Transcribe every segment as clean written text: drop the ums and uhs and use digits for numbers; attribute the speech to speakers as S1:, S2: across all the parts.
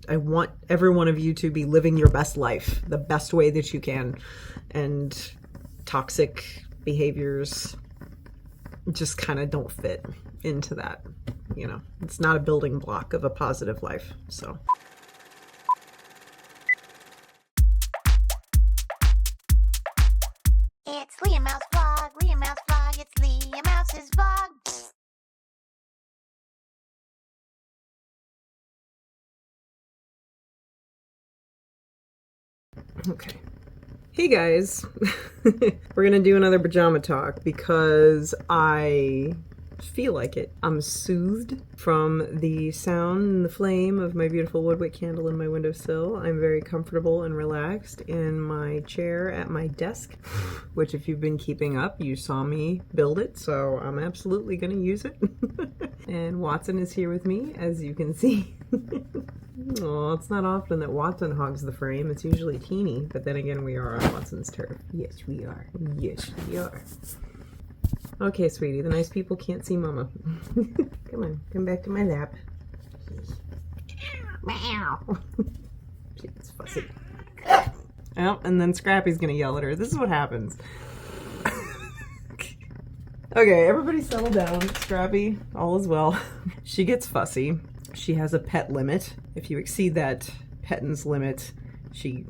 S1: I want every one of you to be living your best life, the best way that you can. And toxic behaviors just kind of don't fit into that. You know, it's not a building block of a positive life. So.
S2: It's LeahMouseVlog, LeahMouseVlog, it's LeahMouse's vlog.
S1: Okay. Hey guys, we're gonna do another pajama talk because I feel like it. I'm soothed from the sound and the flame of my beautiful woodwick candle in my windowsill. I'm very comfortable and relaxed in my chair at my desk, which if you've been keeping up, you saw me build it, so I'm absolutely gonna use it. And Watson is here with me, as you can see. Oh, it's not often that Watson hogs the frame. It's usually Teeny, but then again, we are on Watson's turf. Yes, we are. Yes, we are. Okay, sweetie, the nice people can't see Mama. Come on, come back to my lap. Meow. She's fussy. Oh, and then Scrappy's gonna yell at her. This is what happens. Okay, everybody settle down. Scrappy, all is well. She gets fussy. She has a pet limit. If you exceed that Pettin's limit, she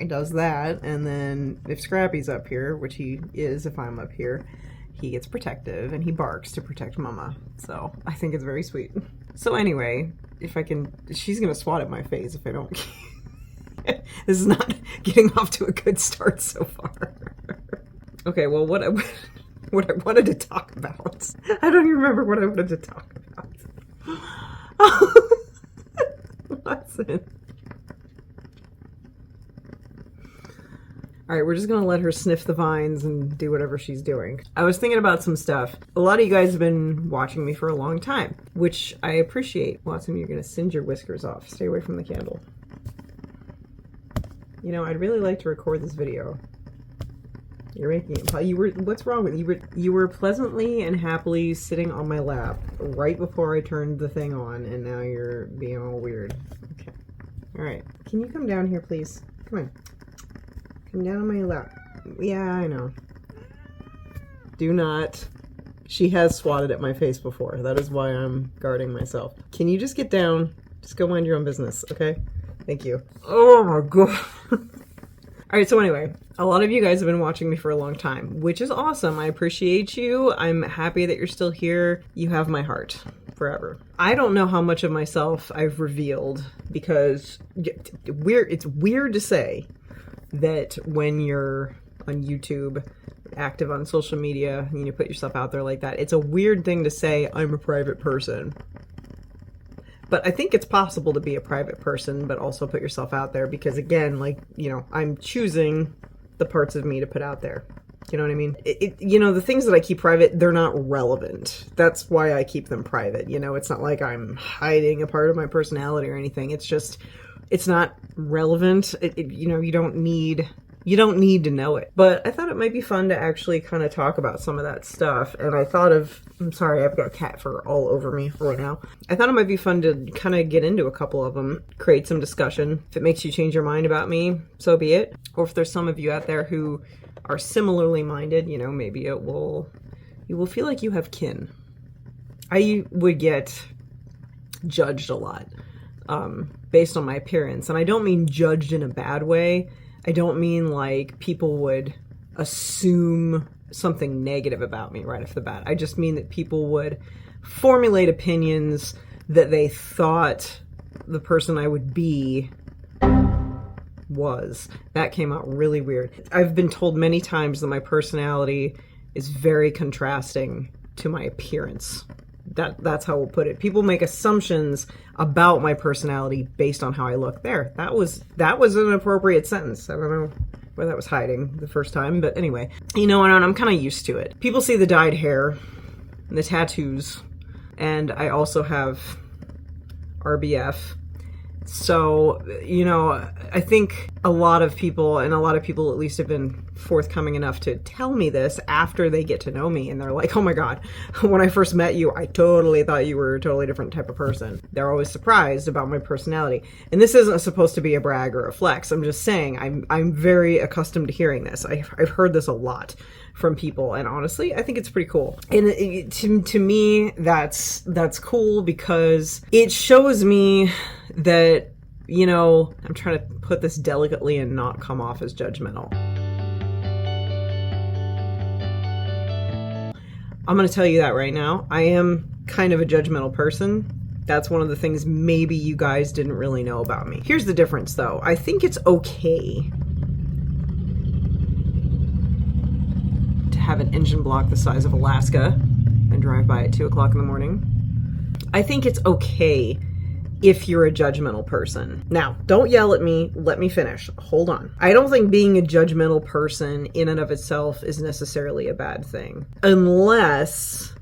S1: does that. And then if Scrappy's up here, which he is if I'm up here, he gets protective and he barks to protect Mama. So I think it's very sweet. So anyway, if I can, she's gonna swat at my face if I don't. This is not getting off to a good start so far. Okay, well, what I wanted to talk about. I don't even remember what I wanted to talk about. Watson. Alright, we're just gonna let her sniff the vines and do whatever she's doing. I was thinking about some stuff. A lot of you guys have been watching me for a long time, which I appreciate. Watson, you're gonna singe your whiskers off. Stay away from the candle. You know, I'd really like to record this video. You're making it. What's wrong with you? You were pleasantly and happily sitting on my lap right before I turned the thing on, and now you're being all weird. Okay. All right. Can you come down here, please? Come on. Come down on my lap. Yeah, I know. Do not. She has swatted at my face before. That is why I'm guarding myself. Can you just get down? Just go mind your own business, okay? Thank you. Oh my god. Alright, so anyway, a lot of you guys have been watching me for a long time, which is awesome. I appreciate you. I'm happy that you're still here. You have my heart forever. I don't know how much of myself I've revealed because it's weird to say that when you're on YouTube, active on social media, and you put yourself out there like that, it's a weird thing to say, I'm a private person. But I think it's possible to be a private person, but also put yourself out there because, again, like, you know, I'm choosing the parts of me to put out there. You know what I mean? You know, the things that I keep private, they're not relevant. That's why I keep them private. You know, it's not like I'm hiding a part of my personality or anything. It's just, it's not relevant. You know, you don't need to know it. But I thought it might be fun to actually kind of talk about some of that stuff. And I thought of, I'm sorry, I've got cat fur all over me right now. I thought it might be fun to kind of get into a couple of them, create some discussion. If it makes you change your mind about me, so be it. Or if there's some of you out there who are similarly minded, you know, maybe you will feel like you have kin. I would get judged a lot based on my appearance. And I don't mean judged in a bad way. I don't mean like people would assume something negative about me right off the bat. I just mean that people would formulate opinions that they thought the person I would be was. That came out really weird. I've been told many times that my personality is very contrasting to my appearance. That's how we'll put it. People make assumptions about my personality based on how I look. There, that was an appropriate sentence. I don't know where that was hiding the first time, but anyway, you know, and I'm kind of used to it. People see the dyed hair and the tattoos, and I also have RBF. So, you know, I think a lot of people, and a lot of people at least have been forthcoming enough to tell me this after they get to know me, and they're like, oh my god, when I first met you, I totally thought you were a totally different type of person. They're always surprised about my personality. And this isn't supposed to be a brag or a flex. I'm just saying I'm very accustomed to hearing this. I've heard this a lot from people, and honestly, I think it's pretty cool. And to me, that's cool because it shows me that, you know, I'm trying to put this delicately and not come off as judgmental. I'm going to tell you that right now. I am kind of a judgmental person. That's one of the things maybe you guys didn't really know about me. Here's the difference, though. I think it's okay to have an engine block the size of Alaska and drive by at 2 o'clock in the morning. I think it's okay if you're a judgmental person. Now, don't yell at me. Let me finish. Hold on. I don't think being a judgmental person in and of itself is necessarily a bad thing, unless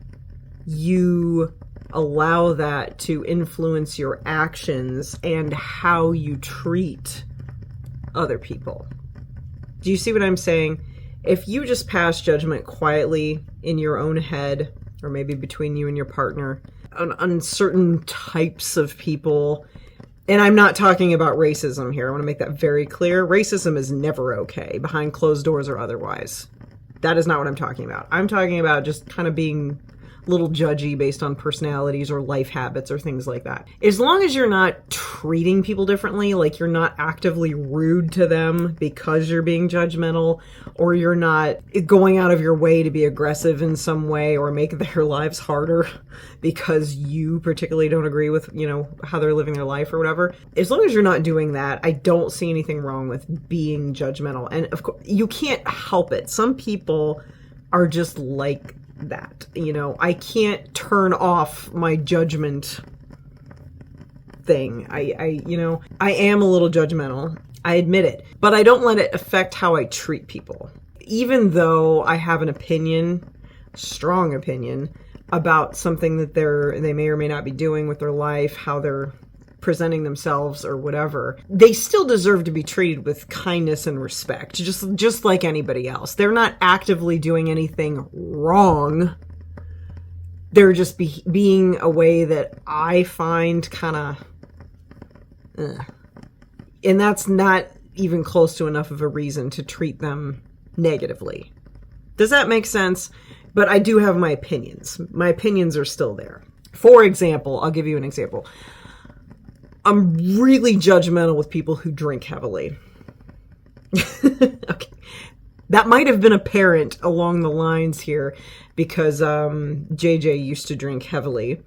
S1: you allow that to influence your actions and how you treat other people. Do you see what I'm saying? If you just pass judgment quietly in your own head, or maybe between you and your partner, on certain types of people, and I'm not talking about racism here. I want to make that very clear. Racism is never okay, behind closed doors or otherwise. That is not what I'm talking about. I'm talking about just kind of being a little judgy based on personalities or life habits or things like that. As long as you're not treating people differently, like you're not actively rude to them because you're being judgmental, or you're not going out of your way to be aggressive in some way or make their lives harder because you particularly don't agree with, you know, how they're living their life or whatever. As long as you're not doing that, I don't see anything wrong with being judgmental. And of course, you can't help it. Some people are just like that, you know. I can't turn off my judgment thing. I you know, I am a little judgmental. I admit it, but I don't let it affect how I treat people. Even though I have an opinion, strong opinion, about something that they may or may not be doing with their life, how they're presenting themselves or whatever, they still deserve to be treated with kindness and respect, just like anybody else. They're not actively doing anything wrong. They're just being a way that I find kind of, and that's not even close to enough of a reason to treat them negatively. Does that make sense? But I do have my opinions. My opinions are still there. For example, I'll give you an example. I'm really judgmental with people who drink heavily. Okay. That might have been apparent along the lines here because JJ used to drink heavily.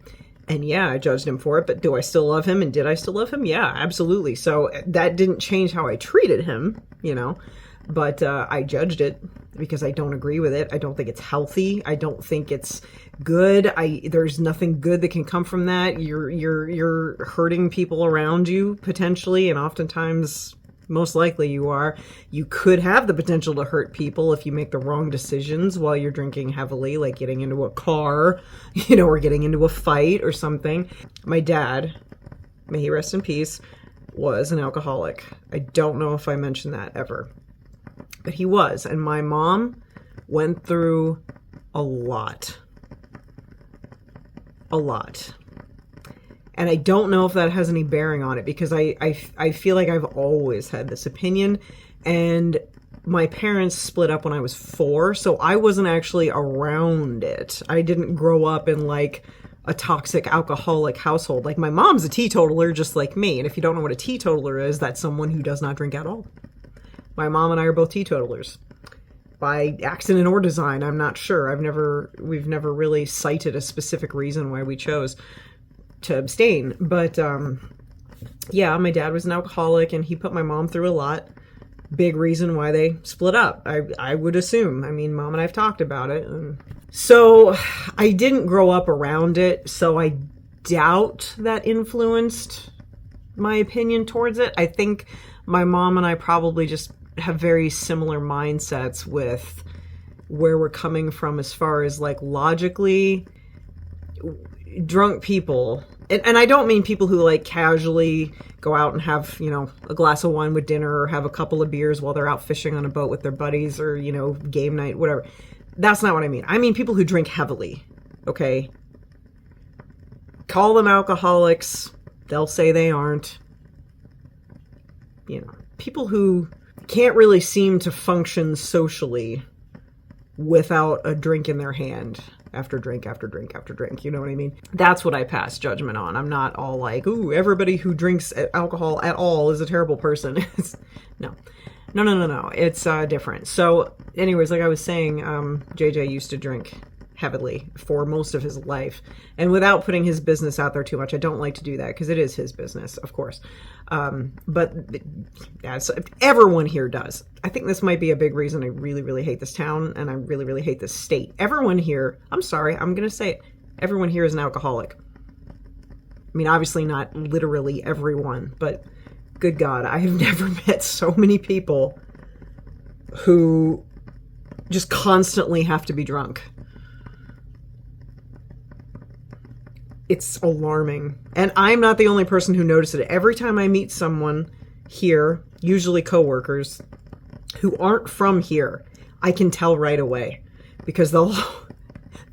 S1: And yeah, I judged him for it, but do I still love him? And did I still love him? Yeah, absolutely. So that didn't change how I treated him, you know, but I judged it because I don't agree with it. I don't think it's healthy. I don't think it's good. There's nothing good that can come from that. You're hurting people around you potentially, and oftentimes, most likely you are. You could have the potential to hurt people if you make the wrong decisions while you're drinking heavily, like getting into a car, you know, or getting into a fight or something. My dad, may he rest in peace, was an alcoholic. I don't know if I mentioned that ever, but he was. And my mom went through a lot. And I don't know if that has any bearing on it because I feel like I've always had this opinion, and my parents split up when I was 4, so I wasn't actually around it. I didn't grow up in like a toxic alcoholic household. Like my mom's a teetotaler just like me, and if you don't know what a teetotaler is, that's someone who does not drink at all. My mom and I are both teetotalers. By accident or design, I'm not sure. We've never really cited a specific reason why we chose to abstain. But yeah, my dad was an alcoholic and he put my mom through a lot. Big reason why they split up, I would assume. I mean, Mom and I've talked about it. So I didn't grow up around it, so I doubt that influenced my opinion towards it. I think my mom and I probably just have very similar mindsets with where we're coming from as far as like logically. Drunk people And I don't mean people who like casually go out and have, you know, a glass of wine with dinner or have a couple of beers while they're out fishing on a boat with their buddies or, you know, game night, whatever. That's not what I mean. I mean people who drink heavily, okay? Call them alcoholics. They'll say they aren't. You know, people who can't really seem to function socially without a drink in their hand after drink after drink after drink. You know what I mean? That's what I pass judgment on. I'm not all like, ooh, everybody who drinks alcohol at all is a terrible person. No. It's different. So anyways, like I was saying, JJ used to drink heavily for most of his life. And without putting his business out there too much, I don't like to do that because it is his business, of course. But yeah, so everyone here does. I think this might be a big reason I really, really hate this town and I really, really hate this state. Everyone here, I'm sorry, I'm going to say it, everyone here is an alcoholic. I mean, obviously not literally everyone, but good God, I have never met so many people who just constantly have to be drunk. It's alarming. And I'm not the only person who noticed it. Every time I meet someone here, usually coworkers, who aren't from here, I can tell right away. Because they'll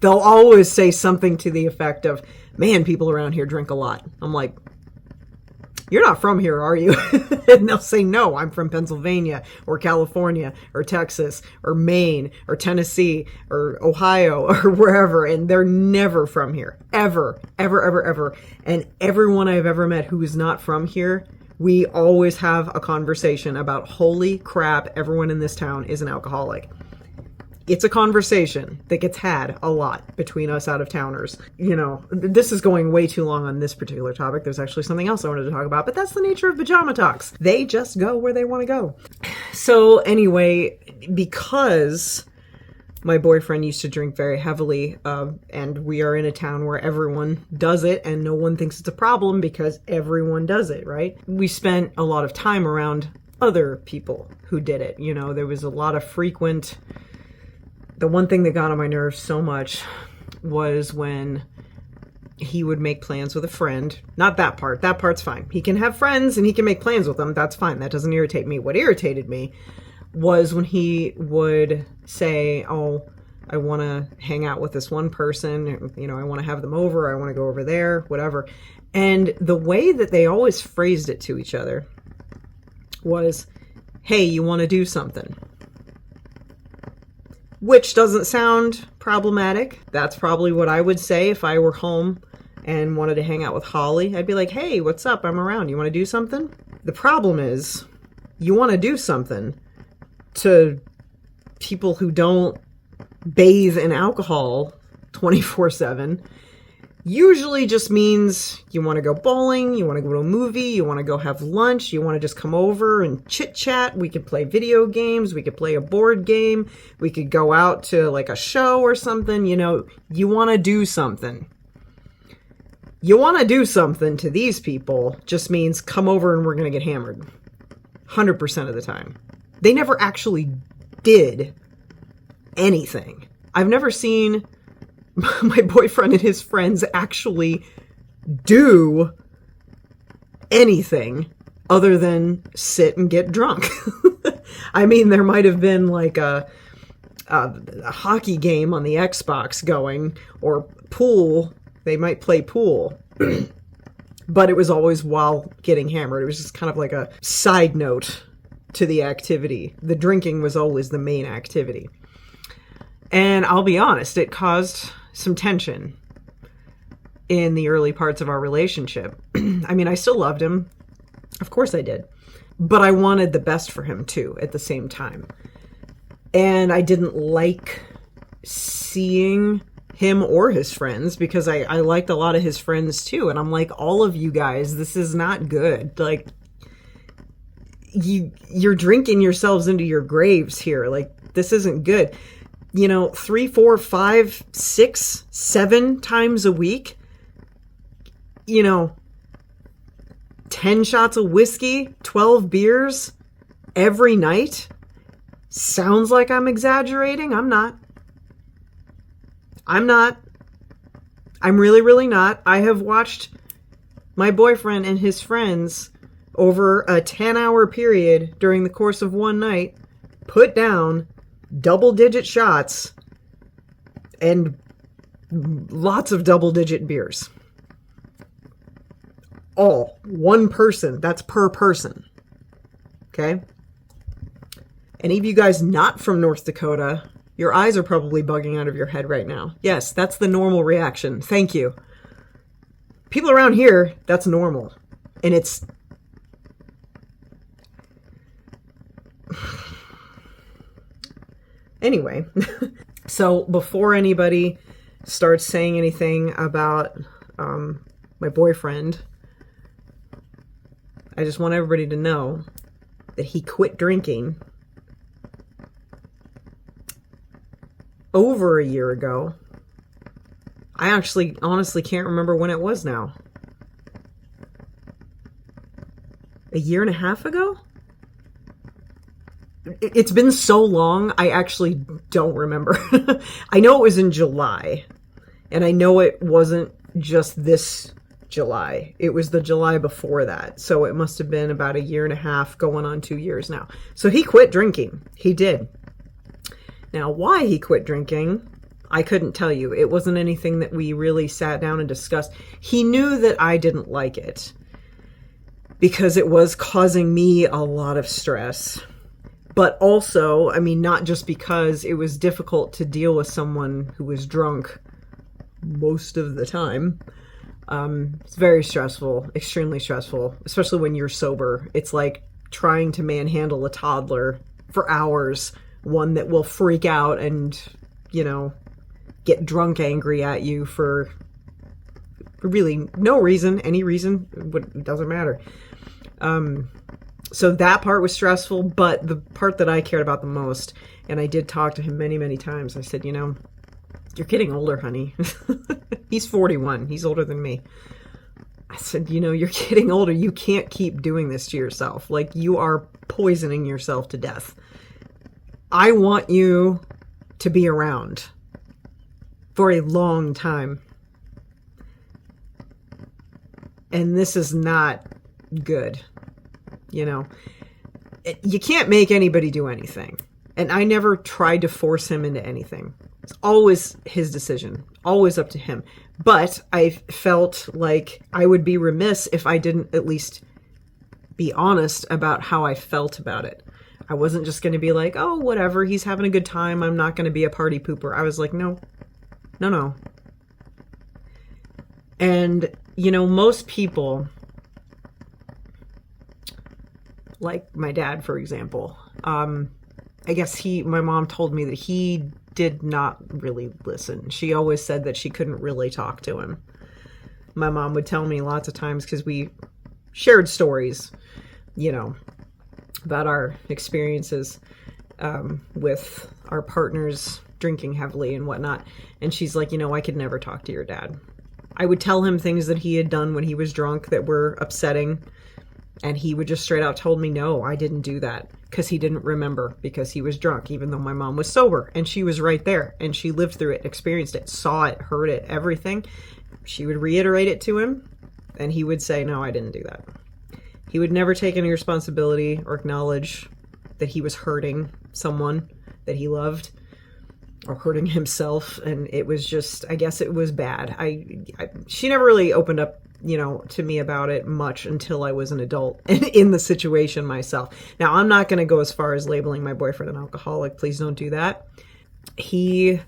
S1: always say something to the effect of, man, people around here drink a lot. I'm like, you're not from here, are you? And they'll say, no, I'm from Pennsylvania or California or Texas or Maine or Tennessee or Ohio or wherever. And they're never from here. Ever, ever, ever, ever. And everyone I've ever met who is not from here, we always have a conversation about, holy crap, everyone in this town is an alcoholic. It's a conversation that gets had a lot between us out-of-towners. You know, this is going way too long on this particular topic. There's actually something else I wanted to talk about, but that's the nature of pajama talks. They just go where they want to go. So anyway, because my boyfriend used to drink very heavily, and we are in a town where everyone does it, and no one thinks it's a problem because everyone does it, right? We spent a lot of time around other people who did it. You know, there was a lot of frequent... The one thing that got on my nerves so much was when he would make plans with a friend. Not that part. That part's fine. He can have friends and he can make plans with them. That's fine. That doesn't irritate me. What irritated me was when he would say, oh, I want to hang out with this one person. You know, I want to have them over. I want to go over there, whatever. And the way that they always phrased it to each other was, hey, you want to do something? Which doesn't sound problematic. That's probably what I would say if I were home and wanted to hang out with Holly. I'd be like, hey, what's up? I'm around. You want to do something? The problem is, you want to do something to people who don't bathe in alcohol 24/7. Usually just means you want to go bowling, you want to go to a movie, you want to go have lunch, you want to just come over and chit chat. We could play video games, we could play a board game, we could go out to like a show or something. You know, you want to do something. You want to do something to these people just means come over and we're going to get hammered. 100% of the time. They never actually did anything. I've never seen my boyfriend and his friends actually do anything other than sit and get drunk. I mean, there might have been like a hockey game on the Xbox going, or pool. They might play pool. But it was always while getting hammered. It was just kind of like a side note to the activity. The drinking was always the main activity. And I'll be honest, it caused some tension in the early parts of our relationship. I mean, I still loved him. Of course I did. But I wanted the best for him too at the same time. And I didn't like seeing him or his friends because I liked a lot of his friends too. And I'm like, all of you guys, this is not good. Like, you're drinking yourselves into your graves here. Like, this isn't good. You know, 3, 4, 5, 6, 7 times a week, you know, 10 shots of whiskey, 12 beers every night. Sounds like I'm exaggerating. I'm not. I'm really, really not. I have watched My boyfriend and his friends, over a 10-hour period during the course of one night, put down double-digit shots and lots of double-digit beers. All. One person. That's per person. Okay? Any of you guys not from North Dakota, your eyes are probably bugging out of your head right now. Yes, that's the normal reaction. Thank you. People around here, that's normal. And it's... Anyway, so before anybody starts saying anything about my boyfriend, I just want everybody to know that he quit drinking over a year ago. I actually honestly can't remember when it was now. A year and a half ago? It's been so long, I actually don't remember. I know it was in July, and I know it wasn't just this July. It was the July before that, so it must have been about a year and a half, going on 2 years now. So he quit drinking. He did. Now, why he quit drinking, I couldn't tell you. It wasn't anything that we really sat down and discussed. He knew that I didn't like it because it was causing me a lot of stress. But also, I mean, not just because it was difficult to deal with someone who was drunk most of the time. It's very stressful, extremely stressful, especially when you're sober. It's like trying to manhandle a toddler for hours, one that will freak out and, you know, get drunk angry at you for really no reason, any reason, it doesn't matter. So that part was stressful, but the part that I cared about the most, and I did talk to him many, many times, I said, you know, you're getting older, honey. He's 41. He's older than me. I said, you know, you're getting older. You can't keep doing this to yourself. Like, you are poisoning yourself to death. I want you to be around for a long time. And this is not good. You know, you can't make anybody do anything. And I never tried to force him into anything. It's always his decision, always up to him. But I felt like I would be remiss if I didn't at least be honest about how I felt about it. I wasn't just going to be like, oh, whatever, he's having a good time. I'm not going to be a party pooper. I was like, no. And, you know, most people, like my dad, for example, I guess my mom told me that he did not really listen. She always said that she couldn't really talk to him. My mom would tell me lots of times, because we shared stories, you know, about our experiences with our partners drinking heavily and whatnot. And she's like, you know, I could never talk to your dad. I would tell him things that he had done when he was drunk that were upsetting, and he would just straight out told me, no, I didn't do that, because he didn't remember, because he was drunk, even though my mom was sober, and she was right there, and she lived through it, experienced it, saw it, heard it, everything. She would reiterate it to him, and he would say, no, I didn't do that. He would never take any responsibility or acknowledge that he was hurting someone that he loved, or hurting himself, and it was just, I guess it was bad. She never really opened up, you know, to me about it much until I was an adult in the situation myself. Now, I'm not going to go as far as labeling my boyfriend an alcoholic. Please don't do that. He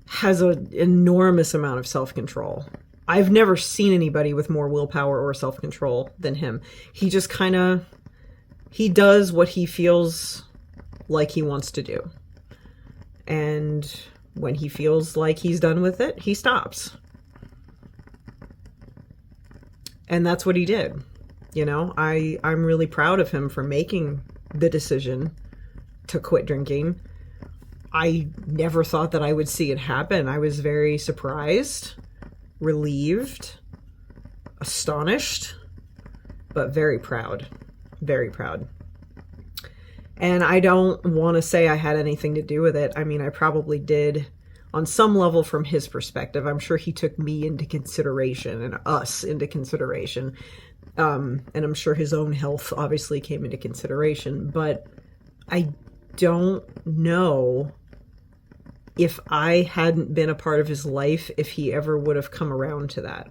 S1: has an enormous amount of self-control. I've never seen anybody with more willpower or self-control than him. He just he does what he feels like he wants to do. And when he feels like he's done with it, he stops. And that's what he did. You know, I'm really proud of him for making the decision to quit drinking. I never thought that I would see it happen. I was very surprised, relieved, astonished, but very proud. Very proud. And I don't want to say I had anything to do with it. I mean, I probably did on some level from his perspective. I'm sure he took me into consideration and us into consideration. And I'm sure his own health obviously came into consideration, but I don't know if I hadn't been a part of his life, if he ever would have come around to that.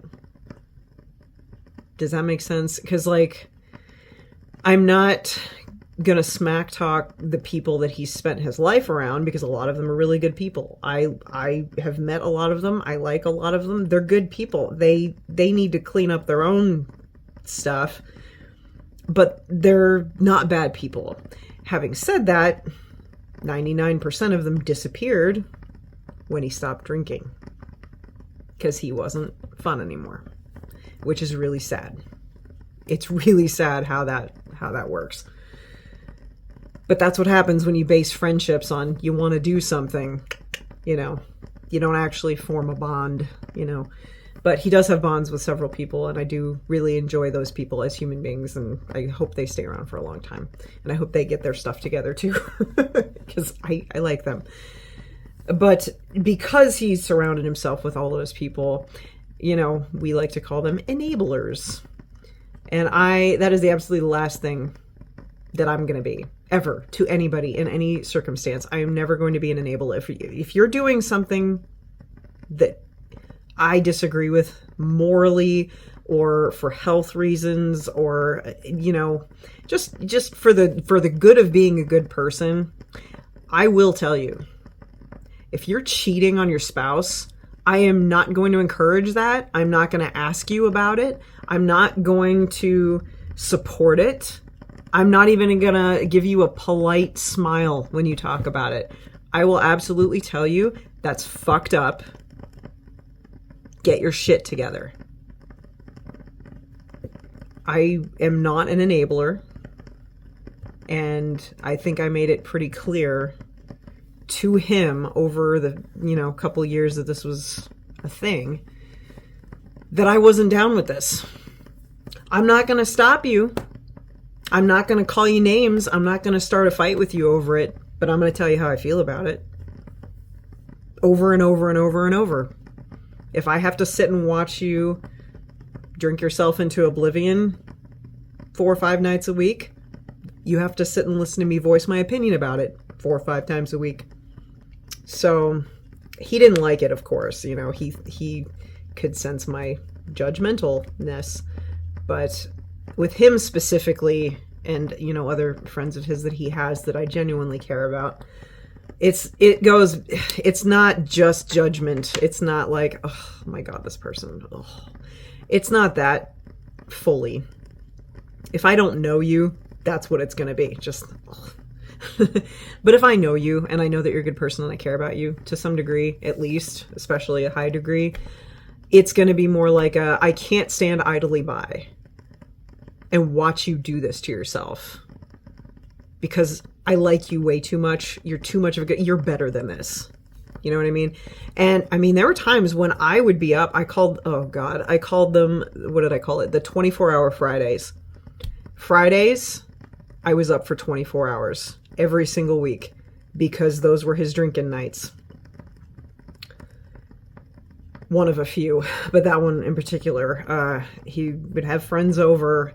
S1: Does that make sense? Because, like, I'm not gonna smack talk the people that he spent his life around, because a lot of them are really good people. I have met a lot of them. I like a lot of them. They're good people. They need to clean up their own stuff, but they're not bad people. Having said that, 99% of them disappeared when he stopped drinking, because he wasn't fun anymore, which is really sad. It's really sad how that works. But that's what happens when you base friendships on you want to do something, you know. You don't actually form a bond, you know. But he does have bonds with several people, and I do really enjoy those people as human beings, and I hope they stay around for a long time. And I hope they get their stuff together too, because I like them. But because he's surrounded himself with all those people, you know, we like to call them enablers. And that is the absolutely last thing that I'm going to be, ever, to anybody in any circumstance. I am never going to be an enabler. If you're doing something that I disagree with morally, or for health reasons, or, you know, just for the good of being a good person, I will tell you, if you're cheating on your spouse, I am not going to encourage that. I'm not going to ask you about it. I'm not going to support it. I'm not even going to give you a polite smile when you talk about it. I will absolutely tell you that's fucked up. Get your shit together. I am not an enabler, and I think I made it pretty clear to him over the, you know, couple years that this was a thing, that I wasn't down with this. I'm not going to stop you. I'm not going to call you names. I'm not going to start a fight with you over it, but I'm going to tell you how I feel about it. Over and over and over and over. If I have to sit and watch you drink yourself into oblivion 4 or 5 nights a week, you have to sit and listen to me voice my opinion about it 4 or 5 times a week. So he didn't like it, of course. You know, he could sense my judgmentalness, but with him specifically, and, you know, other friends of his that he has that I genuinely care about, it's not just judgment. It's not like, oh my God, this person. Oh. It's not that fully. If I don't know you, that's what it's going to be. Just, but if I know you, and I know that you're a good person and I care about you to some degree, at least, especially a high degree, it's going to be more like I can't stand idly by and watch you do this to yourself, because I like you way too much. You're too much of a good, you're better than this. You know what I mean? And I mean, there were times when I would be up, I called them, what did I call it? The 24-hour Fridays. Fridays, I was up for 24 hours every single week, because those were his drinking nights. One of a few, but that one in particular, he would have friends over.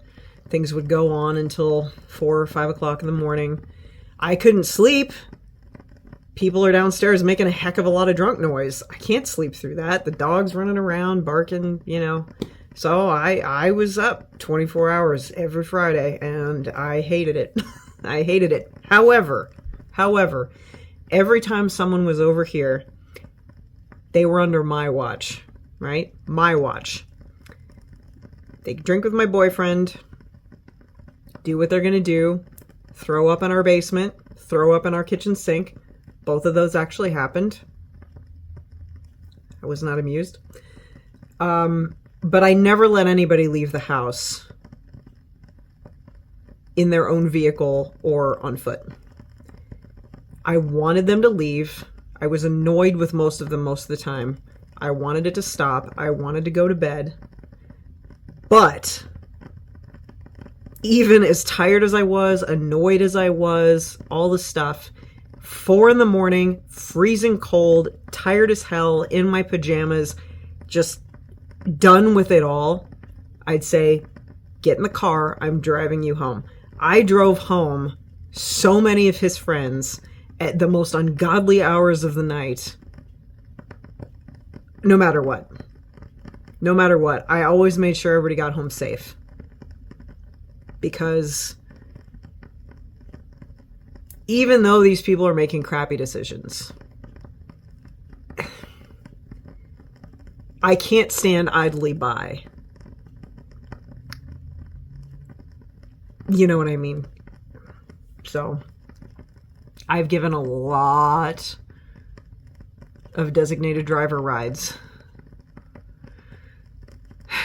S1: Things would go on until 4 or 5 o'clock in the morning. I couldn't sleep. People are downstairs making a heck of a lot of drunk noise. I can't sleep through that. The dog's running around, barking, you know. So I was up 24 hours every Friday, and I hated it. I hated it. However, every time someone was over here, they were under my watch, right? My watch. They drink with my boyfriend, do what they're going to do, throw up in our basement, throw up in our kitchen sink. Both of those actually happened. I was not amused. But I never let anybody leave the house in their own vehicle or on foot. I wanted them to leave. I was annoyed with most of them most of the time. I wanted it to stop. I wanted to go to bed. But even as tired as I was, annoyed as I was, all the stuff, 4 in the morning, freezing cold, tired as hell, in my pajamas, just done with it all, I'd say, get in the car, I'm driving you home. I drove home so many of his friends at the most ungodly hours of the night. No matter what. No matter what. I always made sure everybody got home safe. Because even though these people are making crappy decisions, I can't stand idly by. You know what I mean? So, I've given a lot of designated driver rides.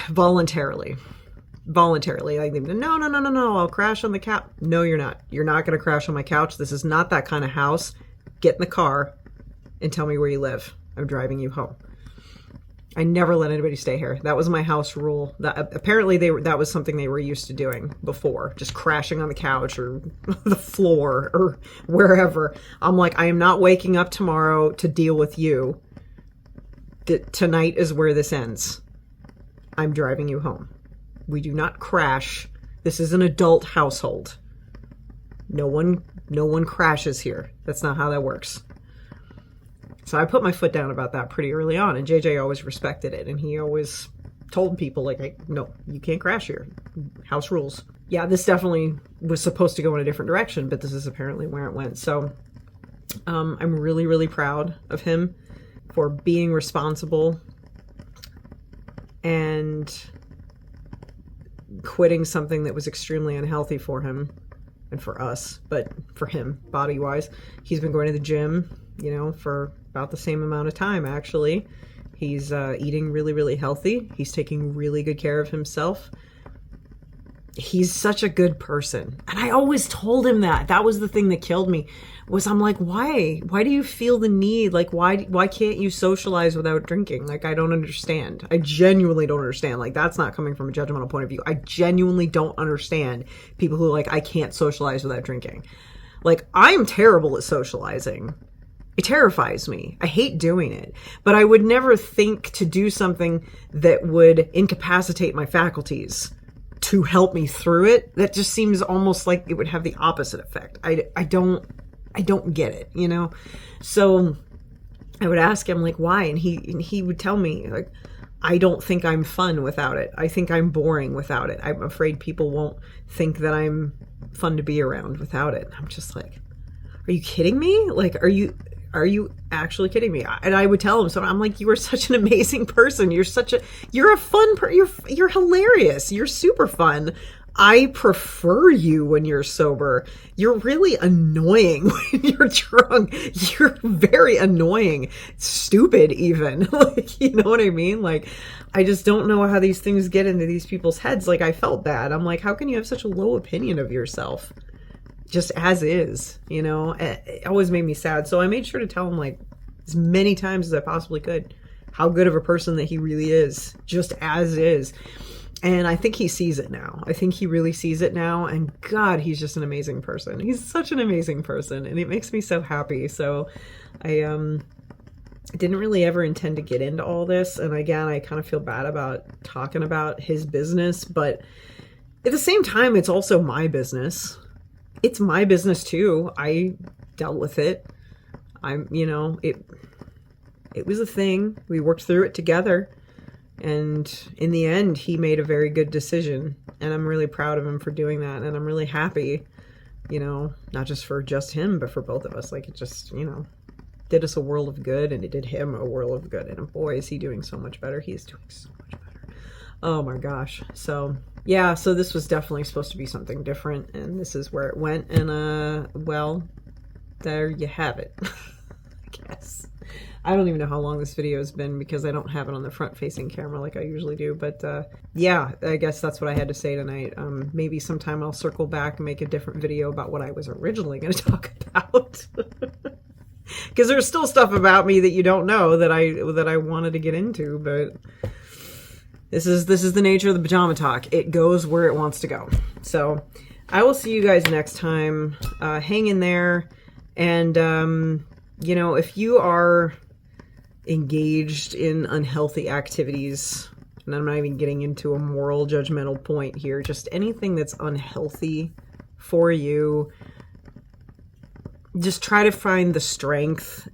S1: Voluntarily. Like, no, I'll crash on the couch. No, you're not. You're not going to crash on my couch. This is not that kind of house. Get in the car and tell me where you live. I'm driving you home. I never let anybody stay here. That was my house rule. That apparently that was something they were used to doing before, just crashing on the couch or the floor or wherever. I'm like, I am not waking up tomorrow to deal with you. Tonight is where this ends. I'm driving you home. We do not crash. This is an adult household. No one crashes here. That's not how that works. So I put my foot down about that pretty early on, and JJ always respected it, and he always told people, like, no, you can't crash here. House rules. Yeah, this definitely was supposed to go in a different direction, but this is apparently where it went. So I'm really, really proud of him for being responsible and quitting something that was extremely unhealthy for him and for us, but for him, body-wise. He's been going to the gym, for about the same amount of time, actually. He's eating really, really healthy. He's taking really good care of himself. He's such a good person. And I always told him that. That was the thing that killed me, was I'm like, why? Why do you feel the need? Like, why can't you socialize without drinking? Like, I don't understand. I genuinely don't understand. Like, that's not coming from a judgmental point of view. I genuinely don't understand people who are like, I can't socialize without drinking. Like, I'm terrible at socializing. It terrifies me. I hate doing it. But I would never think to do something that would incapacitate my faculties to help me through it. That just seems almost like it would have the opposite effect. I don't get it, So I would ask him, like, why? And he would tell me, like, I don't think I'm fun without it. I think I'm boring without it. I'm afraid people won't think that I'm fun to be around without it. I'm just like, are you kidding me? Like, are you actually kidding me? And I would tell him, so I'm like, you are such an amazing person. You're a fun you're hilarious. You're super fun. I prefer you when you're sober. You're really annoying when you're drunk. You're very annoying. Stupid even. Like, you know what I mean? Like, I just don't know how these things get into these people's heads. Like, I felt bad. I'm like, how can you have such a low opinion of yourself? Just as is, it always made me sad. So I made sure to tell him, like, as many times as I possibly could, how good of a person that he really is, just as is. And I think he sees it now. I think he really sees it now. And God, he's just an amazing person. He's such an amazing person. And it makes me so happy. So I didn't really ever intend to get into all this. And again, I kind of feel bad about talking about his business. But at the same time, it's also my business. It's my business too. I dealt with it. It was a thing. We worked through it together. And in the end, he made a very good decision. And I'm really proud of him for doing that. And I'm really happy, not just for just him, but for both of us. Like, it just, did us a world of good, and it did him a world of good. And boy, is he doing so much better. He is doing so much better. Oh my gosh. So yeah, so this was definitely supposed to be something different, and this is where it went, and well, there you have it. I guess. I don't even know how long this video has been because I don't have it on the front-facing camera like I usually do, but yeah, I guess that's what I had to say tonight. Maybe sometime I'll circle back and make a different video about what I was originally going to talk about. Because there's still stuff about me that you don't know that I wanted to get into, but This is the nature of the pajama talk. It goes where it wants to go. So I will see you guys next time. Hang in there. And, you know, if you are engaged in unhealthy activities, and I'm not even getting into a moral judgmental point here, just anything that's unhealthy for you, just try to find the strength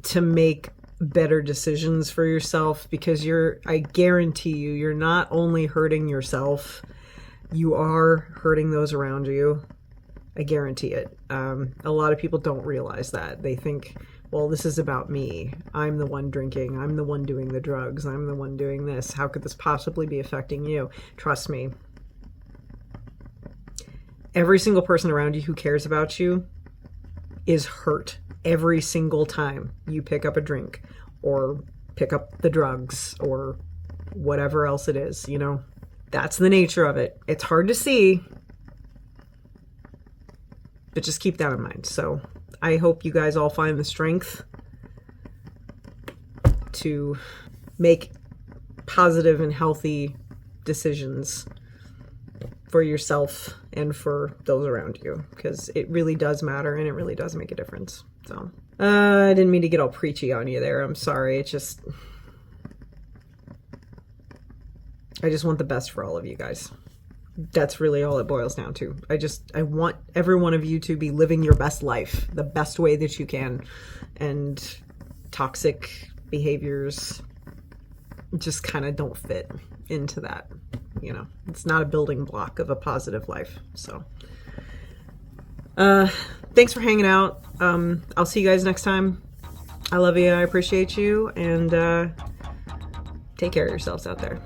S1: to make better decisions for yourself, because I guarantee you, you're not only hurting yourself, you are hurting those around you. I guarantee it. A lot of people don't realize that. They think, well, this is about me. I'm the one drinking. I'm the one doing the drugs. I'm the one doing this. How could this possibly be affecting you? Trust me. Every single person around you who cares about you is hurt every single time you pick up a drink or pick up the drugs or whatever else it is, you know? That's the nature of it. It's hard to see, but just keep that in mind. So I hope you guys all find the strength to make positive and healthy decisions for yourself and for those around you, because it really does matter and it really does make a difference. So I didn't mean to get all preachy on you there. I'm sorry. It's just, I just want the best for all of you guys. That's really all it boils down to. I want every one of you to be living your best life the best way that you can, and toxic behaviors just kind of don't fit into that. You know, it's not a building block of a positive life. So thanks for hanging out. I'll see you guys next time. I love you. I appreciate you, and take care of yourselves out there.